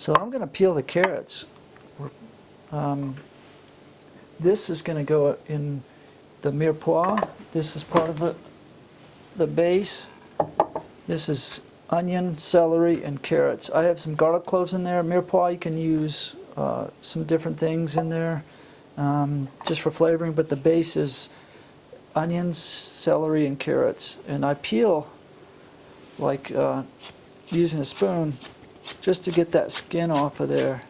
So I'm going to peel the carrots. This is going to go in the mirepoix. This is part of it, the base. This is onion, celery, and carrots. I have some garlic cloves in there. Mirepoix, you can use some different things in there just for flavoring, but the base is onions, celery, and carrots. And I peel like using a spoon just to get that skin off of there.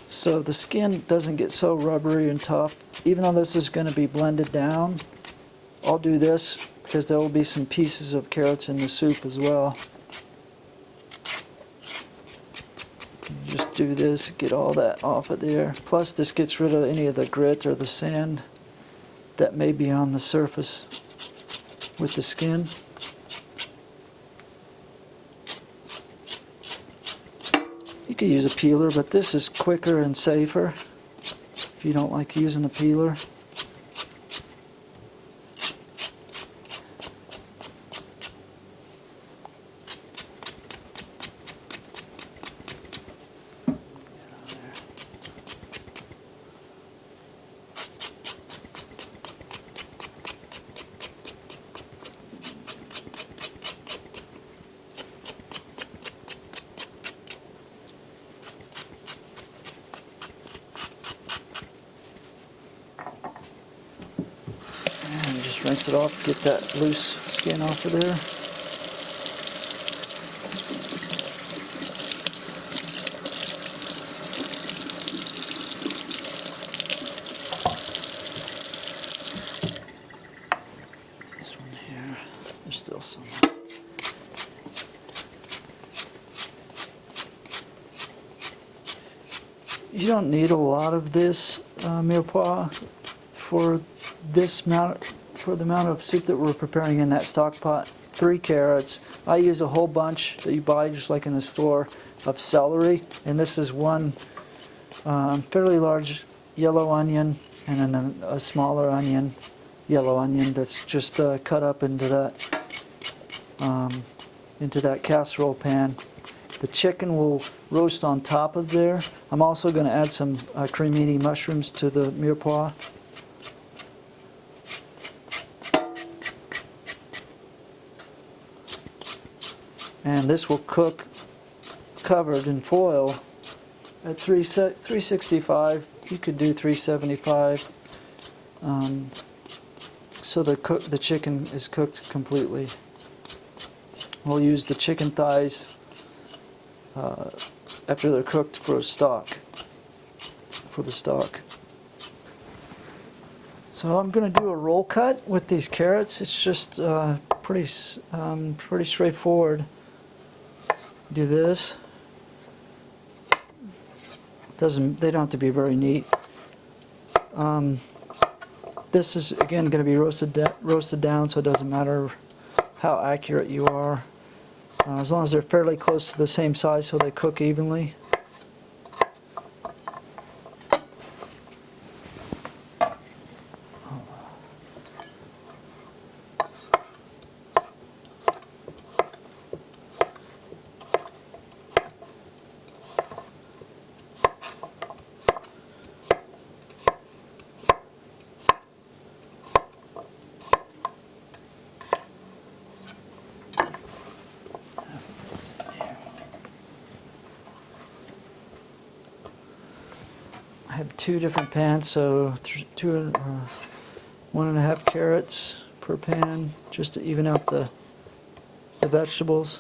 So the skin doesn't get so rubbery and tough. Even though this is going to be blended down, I'll do this because there will be some pieces of carrots in the soup as well. Just do this, get all that off of there. Plus this gets rid of any of the grit or the sand that may be on the surface with the skin. You could use a peeler, but this is quicker and safer if you don't like using a peeler. And just rinse it off, get that loose skin off of there. This one here, there's still some. You don't need a lot of this mirepoix for this amount, for the amount of soup that we're preparing in that stock pot. 3 carrots. I use a whole bunch that you buy just like in the store of celery, and this is one fairly large yellow onion and then a smaller onion, yellow onion that's just cut up into that casserole pan. The chicken will roast on top of there. I'm also going to add some Crimini mushrooms to the mirepoix. And this will cook covered in foil at 365. You could do 375. So the chicken is cooked completely. We'll use the chicken thighs after they're cooked for the stock. So I'm going to do a roll cut with these carrots. It's just pretty straightforward. Do this. They don't have to be very neat. This is again going to be roasted down, so it doesn't matter how accurate you are, as long as they're fairly close to the same size so they cook evenly. I have 2 different pans, so 1.5 carrots per pan, just to even out the vegetables.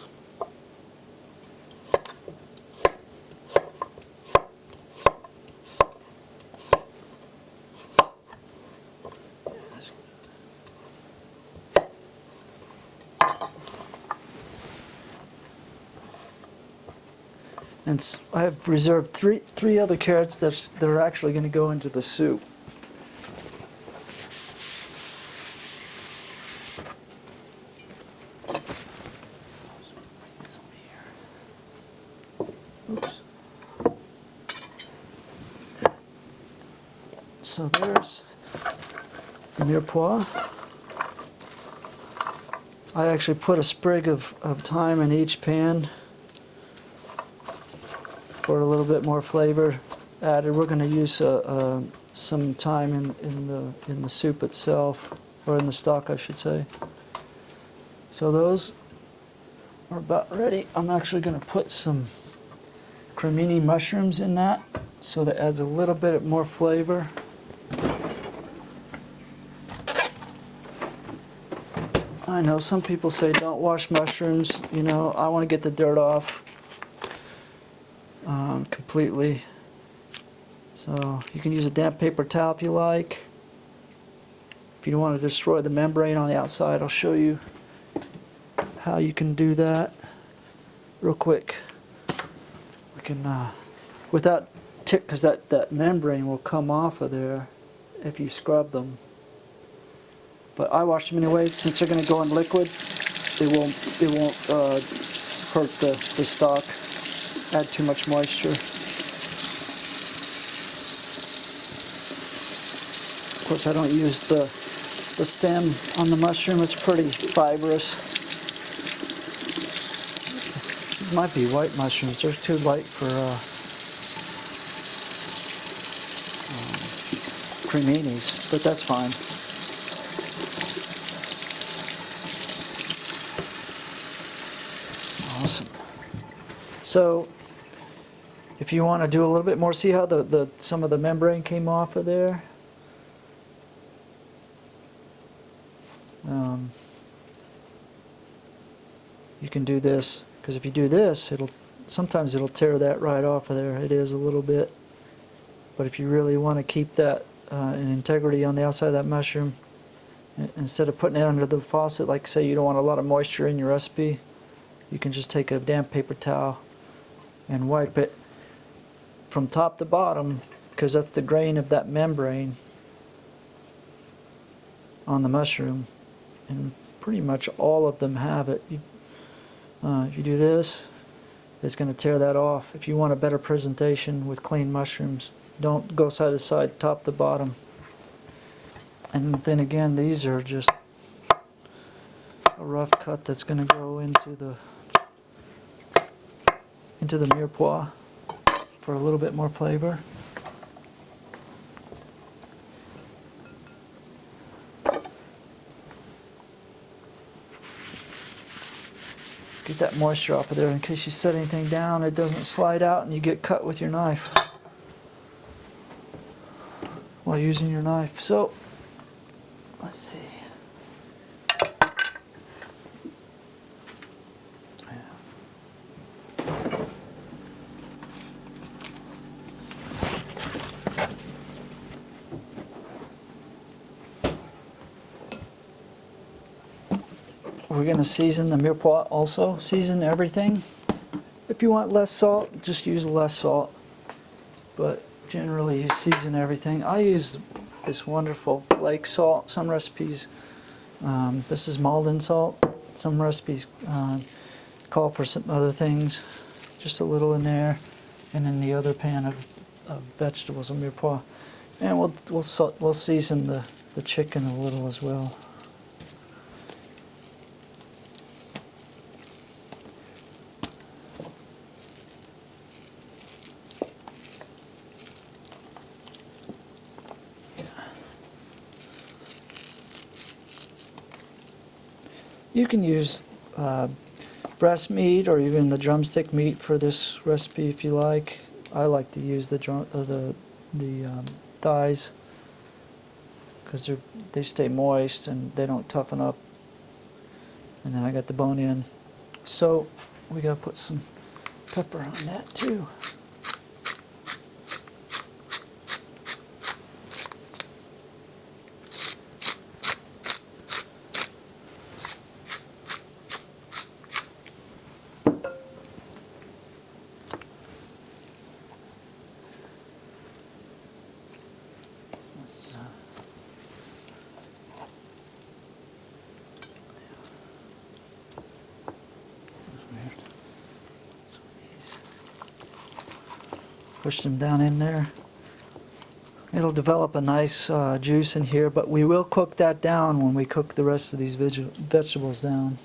And I have reserved three other carrots that are actually going to go into the soup. Oops. So there's the mirepoix. I actually put a sprig of thyme in each pan for a little bit more flavor added. We're going to use some thyme in the soup itself, or in the stock, I should say. So those are about ready. I'm actually going to put some Crimini mushrooms in that, so that adds a little bit more flavor. I know some people say don't wash mushrooms. You know, I want to get the dirt off completely. So you can use a damp paper towel if you like. If you don't want to destroy the membrane on the outside, I'll show you how you can do that real quick. We can, without tick, because that membrane will come off of there if you scrub them. But I wash them anyway, since they're going to go in liquid. It won't hurt the stock, add too much moisture. Of course, I don't use the stem on the mushroom. It's pretty fibrous. These might be white mushrooms. They're too light for creminis, but that's fine. Awesome. So, if you want to do a little bit more, see how some of the membrane came off of there? You can do this, because if you do this, sometimes it'll tear that right off of there. It is a little bit. But if you really want to keep that in integrity on the outside of that mushroom, instead of putting it under the faucet, like say you don't want a lot of moisture in your recipe, you can just take a damp paper towel and wipe it from top to bottom, because that's the grain of that membrane on the mushroom, and pretty much all of them have it. If you do this, it's going to tear that off. If you want a better presentation with clean mushrooms, don't go side to side, top to bottom. And then again, these are just a rough cut that's going to go into the mirepoix for a little bit more flavor. Get that moisture off of there in case you set anything down, it doesn't slide out and you get cut with your knife while using your knife. So, let's see. We're going to season the mirepoix also. Season everything. If you want less salt, just use less salt. But generally, you season everything. I use this wonderful flake salt. Some recipes, this is Malden salt. Some recipes call for some other things. Just a little in there, and in the other pan of vegetables and mirepoix. And we'll season the chicken a little as well. You can use breast meat or even the drumstick meat for this recipe if you like. I like to use the thighs because they stay moist and they don't toughen up. And then I got the bone in. So we gotta put some pepper on that too. Push them down in there. It'll develop a nice juice in here, but we will cook that down when we cook the rest of these vegetables down.